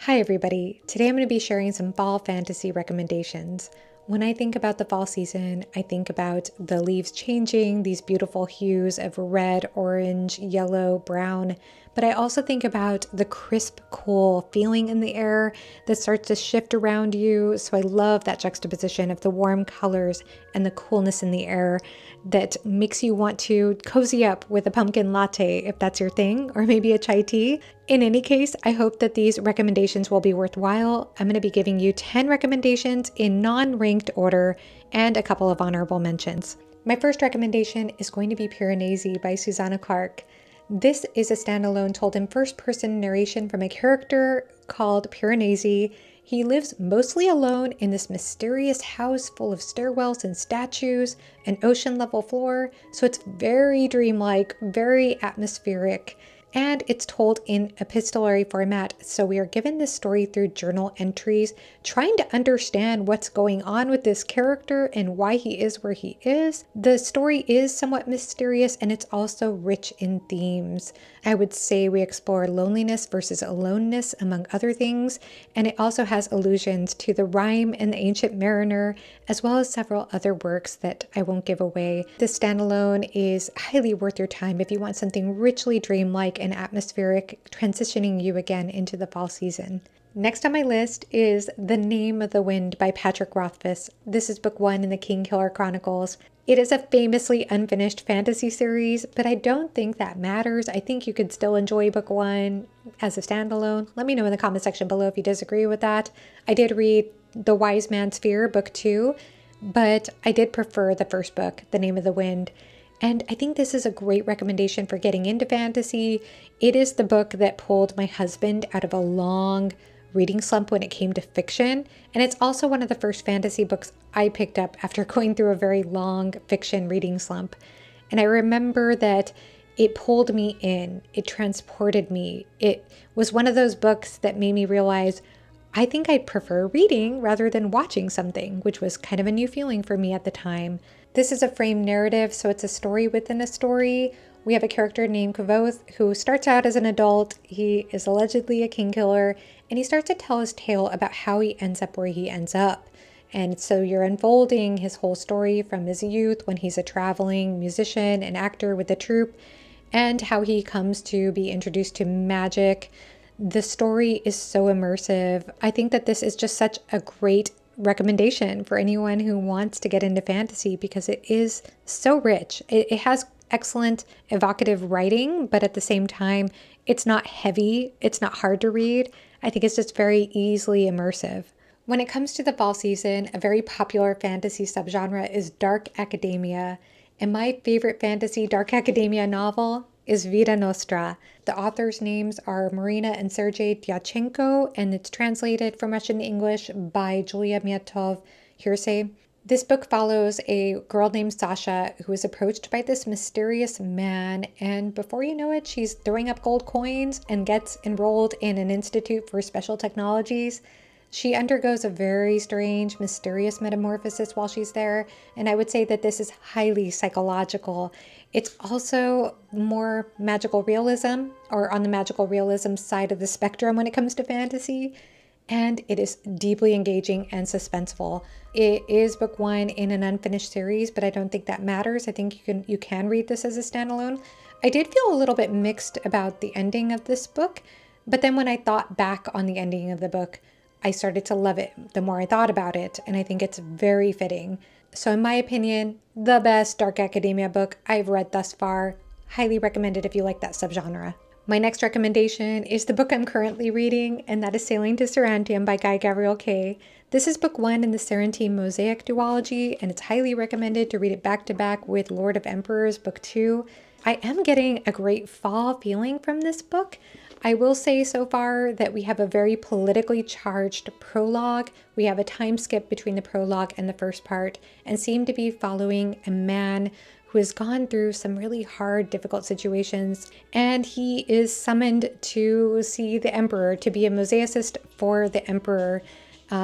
Hi everybody, today I'm going to be sharing some fall fantasy recommendations. When I think about the fall season, I think about the leaves changing, these beautiful hues of red, orange, yellow, brown, but I also think about the crisp, cool feeling in the air that starts to shift around you. So I love that juxtaposition of the warm colors and the coolness in the air that makes you want to cozy up with a pumpkin latte if that's your thing, or maybe a chai tea. In any case, I hope that these recommendations will be worthwhile. I'm going to be giving you 10 recommendations in non-ranked order and a couple of honorable mentions. My first recommendation is going to be Piranesi by Susanna Clarke. This is a standalone told in first-person narration from a character called Piranesi. He lives mostly alone in this mysterious house full of stairwells and statues, an ocean-level floor, so it's very dreamlike, very atmospheric, and it's told in epistolary format, so we are given this story through journal entries, trying to understand what's going on with this character and why he is where he is. The story is somewhat mysterious and it's also rich in themes. I would say we explore loneliness versus aloneness, among other things, and it also has allusions to the Rhyme and the Ancient Mariner, as well as several other works that I won't give away. This standalone is highly worth your time if you want something richly dreamlike and atmospheric, transitioning you again into the fall season. Next on my list is The Name of the Wind by Patrick Rothfuss. This is book 1 in the Kingkiller Chronicles. It is a famously unfinished fantasy series, but I don't think that matters. I think you could still enjoy book 1 as a standalone. Let me know in the comment section below if you disagree with that. I did read The Wise Man's Fear, book 2, but I did prefer the first book, The Name of the Wind. And I think this is a great recommendation for getting into fantasy. It is the book that pulled my husband out of a long reading slump when it came to fiction. And it's also one of the first fantasy books I picked up after going through a very long fiction reading slump. And I remember that it pulled me in, it transported me. It was one of those books that made me realize I think I'd prefer reading rather than watching something, which was kind of a new feeling for me at the time. This is a framed narrative, so it's a story within a story. We have a character named Kavoth who starts out as an adult. He is allegedly a king killer, and he starts to tell his tale about how he ends up where he ends up. And so you're unfolding his whole story from his youth when he's a traveling musician and actor with the troupe, and how he comes to be introduced to magic. The story is so immersive. I think that this is just such a great recommendation for anyone who wants to get into fantasy because it is so rich. It has excellent evocative writing, but at the same time, it's not heavy. It's not hard to read. I think it's just very easily immersive. When it comes to the fall season, a very popular fantasy subgenre is dark academia. And my favorite fantasy dark academia novel is Vida Nostra. The authors' names are Marina and Sergei Dyachenko, and it's translated from Russian to English by Julia Miatov-Hersey. This book follows a girl named Sasha who is approached by this mysterious man, and before you know it, she's throwing up gold coins and gets enrolled in an institute for special technologies. She undergoes a very strange, mysterious metamorphosis while she's there, and I would say that this is highly psychological. It's also more magical realism, or on the magical realism side of the spectrum when it comes to fantasy, and it is deeply engaging and suspenseful. It is book 1 in an unfinished series, but I don't think that matters. I think you can read this as a standalone. I did feel a little bit mixed about the ending of this book, but then when I thought back on the ending of the book, I started to love it the more I thought about it, and I think it's very fitting. So in my opinion, the best dark academia book I've read thus far. Highly recommended if you like that subgenre. My next recommendation is the book I'm currently reading, and that is Sailing to Sarantium by Guy Gavriel Kay. This is book 1 in the Sarantine Mosaic duology, and it's highly recommended to read it back to back with Lord of Emperors book 2. I am getting a great fall feeling from this book. I will say so far that we have a very politically charged prologue. We have a time skip between the prologue and the first part, and seem to be following a man who has gone through some really hard, difficult situations, and he is summoned to see the emperor, to be a mosaicist for the emperor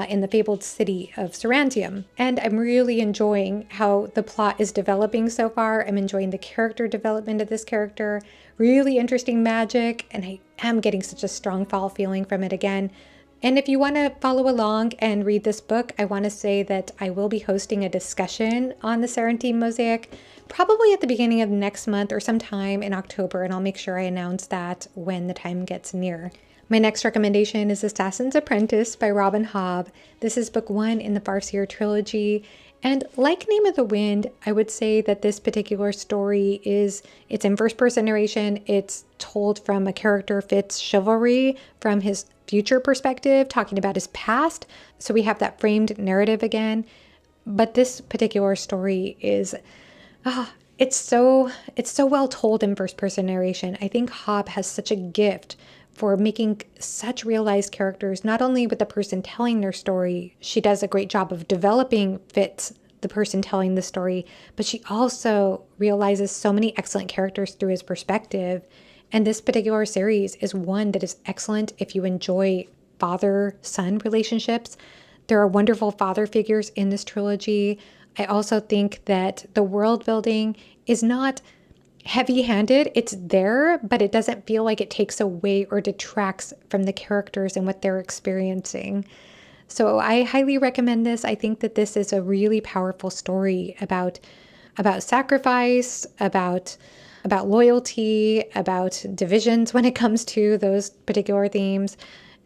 in the fabled city of Sarantium. And I'm really enjoying how the plot is developing so far. I'm enjoying the character development of this character. Really interesting magic, and I am getting such a strong fall feeling from it again. And if you want to follow along and read this book, I want to say that I will be hosting a discussion on the Sarantine Mosaic probably at the beginning of next month or sometime in October, and I'll make sure I announce that when the time gets near. My next recommendation is Assassin's Apprentice by Robin Hobb. This is book 1 in the Farseer trilogy. And like Name of the Wind, I would say that this particular story it's in first person narration. It's told from a character Fitz Chivalry from his future perspective, talking about his past. So we have that framed narrative again. But this particular story is, it's so well told in first person narration. I think Hobb has such a gift for making such realized characters, not only with the person telling their story. She does a great job of developing Fitz, the person telling the story, but she also realizes so many excellent characters through his perspective. And this particular series is one that is excellent if you enjoy father-son relationships. There are wonderful father figures in this trilogy. I also think that the world building is not heavy-handed. It's there, but it doesn't feel like it takes away or detracts from the characters and what they're experiencing. So I highly recommend this. I think that this is a really powerful story about sacrifice, about loyalty, about divisions when it comes to those particular themes.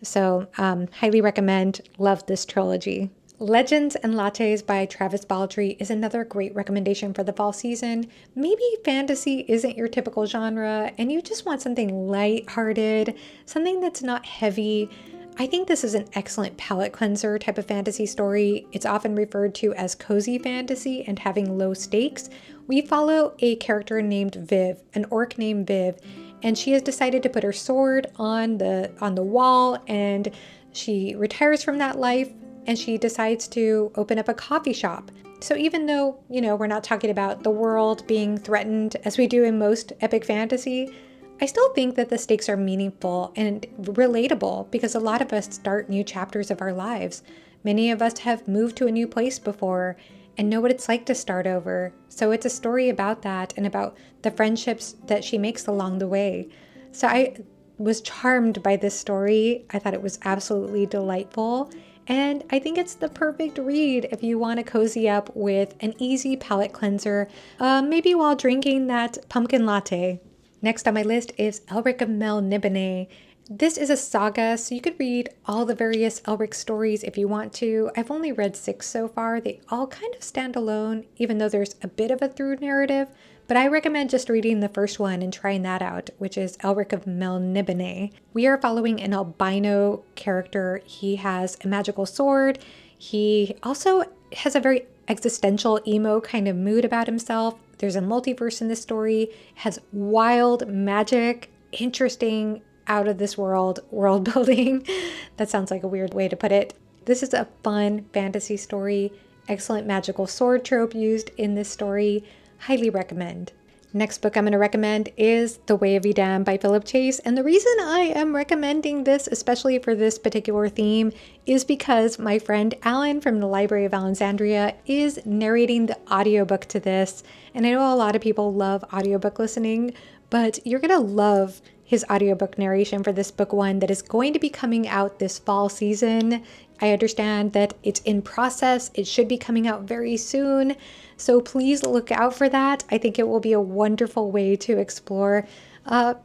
So highly recommend. Love this trilogy. Legends and Lattes by Travis Baldree is another great recommendation for the fall season. Maybe fantasy isn't your typical genre and you just want something lighthearted, something that's not heavy. I think this is an excellent palate cleanser type of fantasy story. It's often referred to as cozy fantasy and having low stakes. We follow a character named Viv, an orc named Viv, and she has decided to put her sword on the wall, and she retires from that life and she decides to open up a coffee shop. So even though, we're not talking about the world being threatened as we do in most epic fantasy, I still think that the stakes are meaningful and relatable because a lot of us start new chapters of our lives. Many of us have moved to a new place before and know what it's like to start over. So it's a story about that and about the friendships that she makes along the way. So I was charmed by this story. I thought it was absolutely delightful. And I think it's the perfect read if you want to cozy up with an easy palate cleanser, maybe while drinking that pumpkin latte. Next on my list is Elric of Melniboné. This is a saga, so you could read all the various Elric stories if you want to. I've only read 6 so far. They all kind of stand alone, even though there's a bit of a through narrative. But I recommend just reading the first one and trying that out, which is Elric of Melniboné. We are following an albino character. He has a magical sword. He also has a very existential emo kind of mood about himself. There's a multiverse in this story. It has wild magic, interesting, out of this world building. That sounds like a weird way to put it. This is a fun fantasy story. Excellent magical sword trope used in this story. Highly recommend. Next book I'm going to recommend is The Way of Edan by Philip Chase. And the reason I am recommending this, especially for this particular theme, is because my friend Alan from the Library of Alexandria is narrating the audiobook to this. And I know a lot of people love audiobook listening, but you're going to love his audiobook narration for this book 1 that is going to be coming out this fall season. I understand that it's in process. It should be coming out very soon. So please look out for that. I think it will be a wonderful way to explore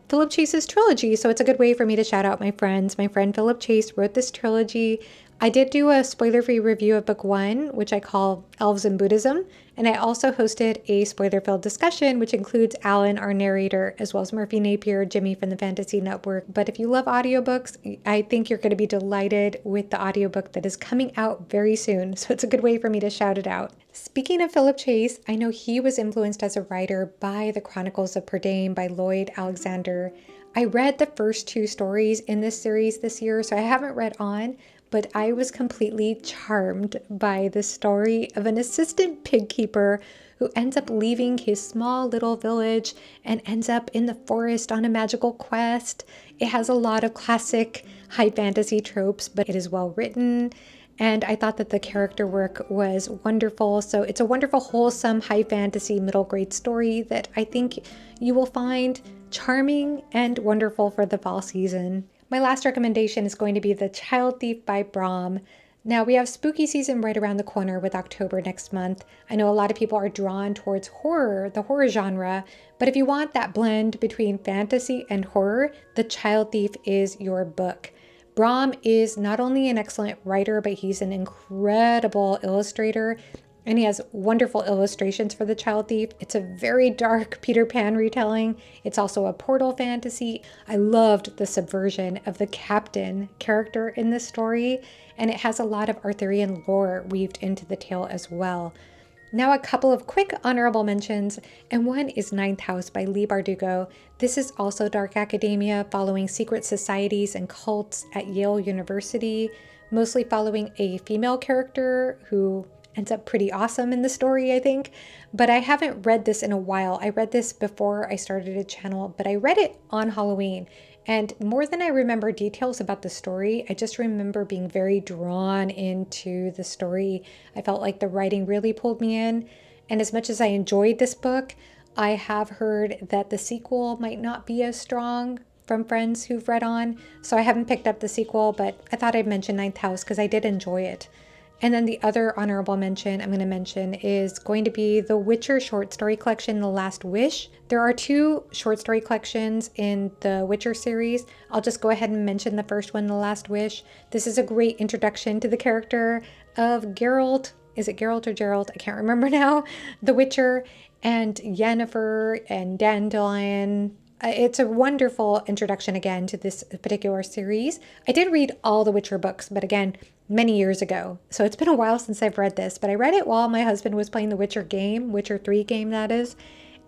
Philip Chase's trilogy. So it's a good way for me to shout out my friends. My friend Philip Chase wrote this trilogy. I did do a spoiler-free review of book 1, which I call Elves and Buddhism. And I also hosted a spoiler-filled discussion, which includes Alan, our narrator, as well as Murphy Napier, Jimmy from the Fantasy Network. But if you love audiobooks, I think you're going to be delighted with the audiobook that is coming out very soon. So it's a good way for me to shout it out. Speaking of Philip Chase, I know he was influenced as a writer by The Chronicles of Prydain by Lloyd Alexander. I read the first 2 stories in this series this year, so I haven't read on, but I was completely charmed by the story of an assistant pig keeper who ends up leaving his small little village and ends up in the forest on a magical quest. It has a lot of classic high fantasy tropes, but it is well written. And I thought that the character work was wonderful. So it's a wonderful, wholesome, high fantasy, middle grade story that I think you will find charming and wonderful for the fall season. My last recommendation is going to be The Child Thief by Brahm. Now, we have spooky season right around the corner with October next month. I know a lot of people are drawn towards horror, the horror genre, but if you want that blend between fantasy and horror, The Child Thief is your book. Brahm is not only an excellent writer, but he's an incredible illustrator, and he has wonderful illustrations for The Child Thief. It's a very dark Peter Pan retelling. It's also a portal fantasy. I loved the subversion of the captain character in this story, and it has a lot of Arthurian lore weaved into the tale as well. Now, a couple of quick honorable mentions, and one is Ninth House by Leigh Bardugo. This is also dark academia following secret societies and cults at Yale University, mostly following a female character who ends up pretty awesome in the story, I think. But I haven't read this in a while. I read this before I started a channel, but I read it on Halloween. And more than I remember details about the story, I just remember being very drawn into the story. I felt like the writing really pulled me in. And as much as I enjoyed this book, I have heard that the sequel might not be as strong from friends who've read on. So I haven't picked up the sequel, but I thought I'd mention Ninth House because I did enjoy it. And then the other honorable mention I'm going to mention is going to be the Witcher short story collection, The Last Wish. There are 2 short story collections in the Witcher series. I'll just go ahead and mention the first one, The Last Wish. This is a great introduction to the character of Geralt. Is it Geralt or Geralt? I can't remember now. The Witcher and Yennefer and Dandelion. It's a wonderful introduction again to this particular series. I did read all the Witcher books, but again, many years ago. So it's been a while since I've read this, but I read it while my husband was playing the Witcher game, Witcher 3 game that is,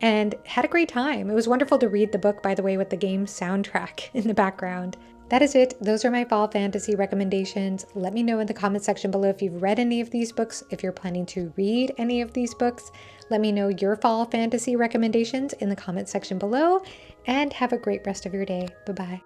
and had a great time. It was wonderful to read the book, by the way, with the game soundtrack in the background. That is it. Those are my fall fantasy recommendations. Let me know in the comment section below if you've read any of these books, if you're planning to read any of these books. Let me know your fall fantasy recommendations in the comment section below, and have a great rest of your day. Bye-bye.